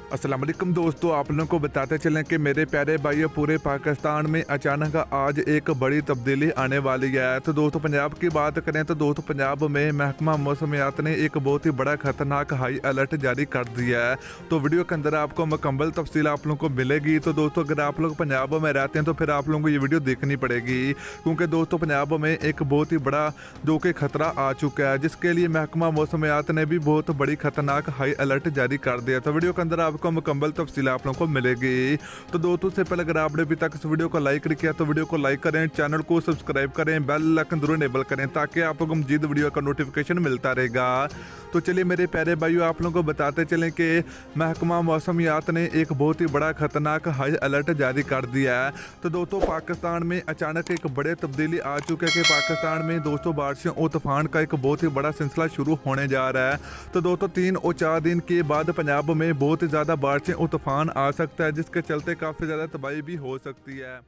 अस्सलाम वालेकुम दोस्तों, आप लोगों को बताते चलें कि मेरे प्यारे भाइयों, पूरे पाकिस्तान में अचानक आज एक बड़ी तब्दीली आने वाली है। तो दोस्तों पंजाब की बात करें तो दोस्तों पंजाब में महकमा मौसमियात ने एक बहुत ही बड़ा खतरनाक हाई अलर्ट जारी कर दिया है। तो वीडियो के अंदर आपको मुकम्मल तफसील आप लोगों को मिलेगी। तो दोस्तों अगर आप लोग पंजाब में रहते हैं तो फिर आप लोगों को ये वीडियो देखनी पड़ेगी, क्योंकि दोस्तों पंजाब में एक बहुत ही बड़ा जो कि खतरा आ चुका है, जिसके लिए महकमा मौसमियात ने भी बहुत बड़ी खतरनाक हाई अलर्ट जारी कर दिया। तो वीडियो के अंदर आपको मुकम्मल तफसील आप लोगों को मिलेगी। तो दोस्तों से पहले अगर आपने अभी तक इस वीडियो को लाइक नहीं किया तो वीडियो को लाइक करें, चैनल को सब्सक्राइब करें, बेल आइकन जरूर इनेबल करें ताकि आप लोगों को मजीद वीडियो का नोटिफिकेशन मिलता रहेगा। तो चलिए मेरे प्यारे भाइयों, आप लोगों को बताते चलें कि महकमा मौसमियात ने एक बहुत ही बड़ा खतरनाक हाई अलर्ट जारी कर दिया है। तो दोस्तों पाकिस्तान में अचानक एक बड़े तब्दीली आ चुकी है कि पाकिस्तान में दोस्तों बारिशों और तूफान का एक बहुत ही बड़ा सिलसिला शुरू होने जा रहा है। तो दोस्तों 3 और 4 दिन के बाद पंजाब में बहुत ही ज़्यादा बारिशें और तूफान आ सकता है, जिसके चलते काफ़ी ज़्यादा तबाही भी हो सकती है।